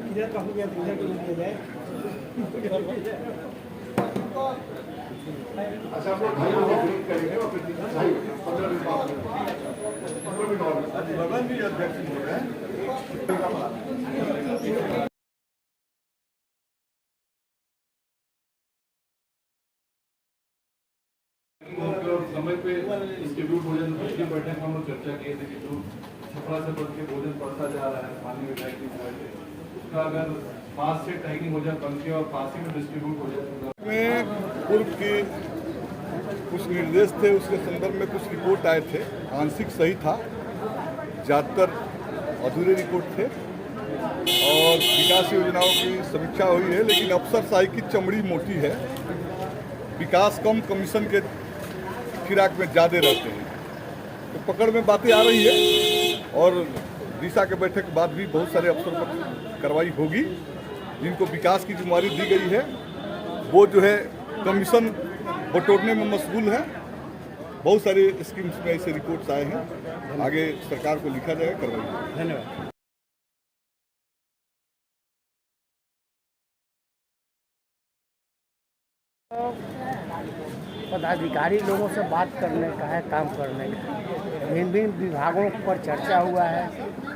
इधर का हो गया इधर को लेके जाए। अच्छा आप लोग ढाई बजे ब्रेक करेंगे और फिर 15 मिनट बाद भगवान भी अध्यक्ष हो रहे हैं। समय पे डिस्ट्रीब्यूट भोजन पिछली बैठक में हम लोग चर्चा किए थे कि जो छपरा से बढ़ के भोजन बढ़ता जा रहा है पानी विभाग की वजह से उसका अगर 5 से टैगिंग भोजन बन के और 5 में डिस्ट्रीब्यूट हो जाए में पूर्व के कुछ निर्देश थे, उसके संदर्भ में कुछ रिपोर्ट आए थे। आंशिक सही था, ज़्यादातर अधूरे रिपोर्ट थे और विकास योजनाओं की समीक्षा हुई है, लेकिन अफसरशाही की चमड़ी मोटी है। विकास कम, कमीशन के फिराक में ज़्यादा रहते हैं, तो पकड़ में बातें आ रही है और दिशा के बैठक के बाद भी बहुत सारे अफसरों पर कार्रवाई होगी। जिनको विकास की जिम्मेदारी दी गई है वो जो है कमीशन बटोरने में मशगूल है। बहुत सारे स्कीम्स में ऐसे रिपोर्ट्स आए हैं, आगे सरकार को लिखा जाएगा, कार्रवाई। धन्यवाद। पदाधिकारी लोगों से बात करने का है, काम करने का। भिन्न भिन्न विभागों पर चर्चा हुआ है,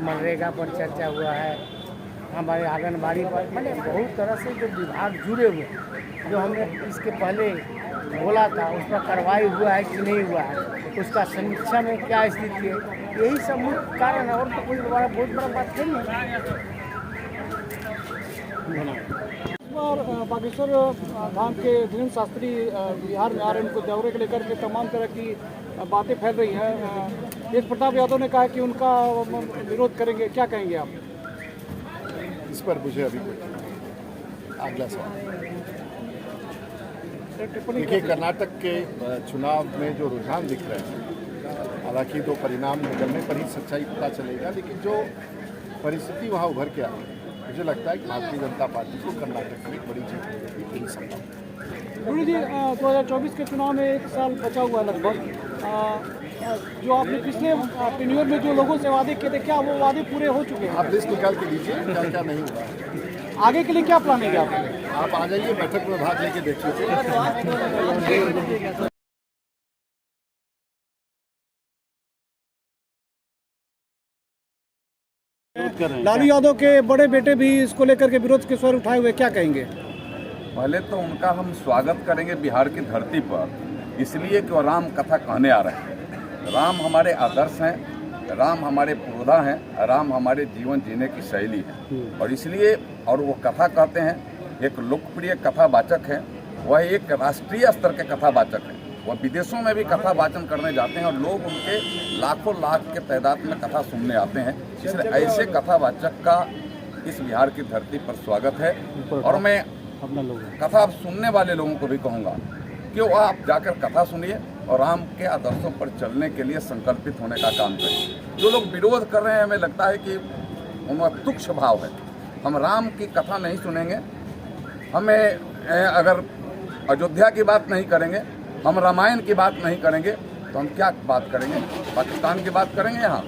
मनरेगा पर चर्चा हुआ है, हमारे आंगनबाड़ी पर, मैंने बहुत तरह से जो विभाग जुड़े हुए हैं, जो हमने इसके पहले बोला था उस पर कार्रवाई हुआ है कि नहीं हुआ है, उसका समीक्षा में क्या स्थिति है, यही सब मुख्य कारण है। और तो कोई बहुत बड़ा बात नहीं है। और बागेश्वर धाम के धीरेन्द्र शास्त्री बिहार में आ रहे हैं, उनको दौरे को लेकर के तमाम तरह की बातें फैल रही हैं। तेज प्रताप यादव ने कहा कि उनका विरोध करेंगे, क्या कहेंगे आप इस पर? मुझे अभी कुछ अगला सवाल। देखिए, कर्नाटक के चुनाव में जो रुझान दिख रहे हैं, हालांकि तो परिणाम निकलने पर ही सच्चाई पता चलेगा, लेकिन जो परिस्थिति वहाँ उभर के आ रही है, मुझे लगता है कि भारतीय जनता पार्टी को कर्नाटक में एक बड़ी जीत मिलेगी, पूरी संभव। गुरु जी, 2024 के चुनाव में 1 साल बचा हुआ लगभग। जो आपने पिछले टेन्योर में जो लोगों से वादे किए थे, क्या वो वादे पूरे हो चुके हैं? आप लिस्ट निकाल के लीजिए क्या क्या नहीं हुआ। आगे के लिए क्या प्लान है आपका? आप आ जाइए, बैठक में भाग लेके देख लीजिए। लालू यादव के बड़े बेटे भी इसको लेकर के विरोध के स्वर उठाए हुए, क्या कहेंगे? पहले तो उनका हम स्वागत करेंगे बिहार की धरती पर, इसलिए कि वो राम कथा कहने आ रहे हैं। राम हमारे आदर्श हैं, राम हमारे पुरोधा हैं, राम हमारे जीवन जीने की शैली है, और इसलिए और वो कथा कहते हैं, एक लोकप्रिय कथावाचक हैं, वह एक राष्ट्रीय स्तर के कथावाचक हैं। वह विदेशों में भी कथा वाचन करने जाते हैं और लोग उनके लाखों लाख के तादाद में कथा सुनने आते हैं। इसलिए ऐसे कथावाचक का इस बिहार की धरती पर स्वागत है। और मैं कथा सुनने वाले लोगों को भी कहूँगा कि वो आप जाकर कथा सुनिए और राम के आदर्शों पर चलने के लिए संकल्पित होने का काम करिए। जो लोग विरोध कर रहे हैं, हमें लगता है कि उनका तुच्छ भाव है। हम राम की कथा नहीं सुनेंगे, हमें अगर अयोध्या की बात नहीं करेंगे, हम रामायण की बात नहीं करेंगे, तो हम क्या बात करेंगे? पाकिस्तान की बात करेंगे? यहाँ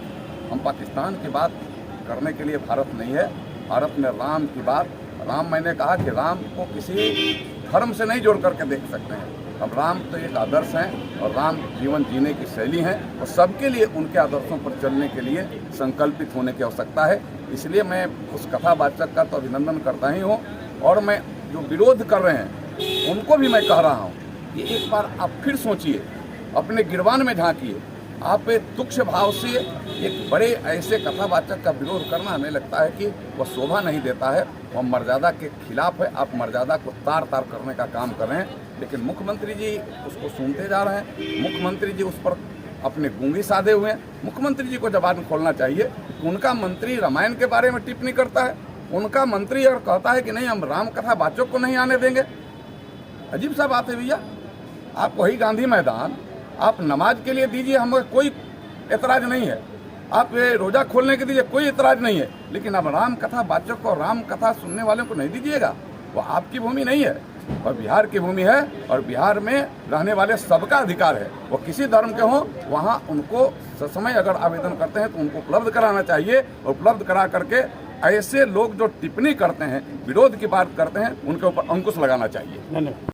हम पाकिस्तान की बात करने के लिए भारत नहीं है। भारत में राम की बात, राम, मैंने कहा कि राम को किसी धर्म से नहीं जोड़ करके देख सकते हैं। अब राम तो एक आदर्श हैं और राम जीवन जीने की शैली है, और सबके लिए उनके आदर्शों पर चलने के लिए संकल्पित होने की आवश्यकता है। इसलिए मैं उस कथावाचक का तो अभिनंदन करता ही हूँ, और मैं जो विरोध कर रहे हैं उनको भी मैं कह रहा हूँ कि एक बार आप फिर सोचिए, अपने गिरबान में झांकिए। आप तुच्छ भाव से एक बड़े ऐसे कथावाचक का विरोध करना, हमें लगता है कि वह शोभा नहीं देता है, वह मर्यादा के खिलाफ है। आप मर्यादा को तार तार करने का काम कर रहे हैं, लेकिन मुख्यमंत्री जी उसको सुनते जा रहे हैं। मुख्यमंत्री जी उस पर अपने गूंगी साधे हुए हैं। मुख्यमंत्री जी को जबान खोलना चाहिए। उनका मंत्री रामायण के बारे में टिप्पणी करता है, उनका मंत्री अगर कहता है कि नहीं हम राम कथावाचक को नहीं आने देंगे, अजीब सा बात है भैया। आप वही गांधी मैदान आप नमाज के लिए दीजिए, हमें कोई एतराज़ नहीं है। आप रोज़ा खोलने के दीजिए, कोई एतराज़ नहीं है, लेकिन अब राम कथा वाचक को, राम कथा सुनने वालों को नहीं दीजिएगा। वो आपकी भूमि नहीं है। और बिहार की भूमि है और बिहार में रहने वाले सबका अधिकार है। वो किसी धर्म के हों, वहाँ उनको ससमय अगर आवेदन करते हैं तो उनको उपलब्ध कराना चाहिए और उपलब्ध करा करके ऐसे लोग जो टिप्पणी करते हैं, विरोध की बात करते हैं, उनके ऊपर अंकुश लगाना चाहिए। धन्यवाद।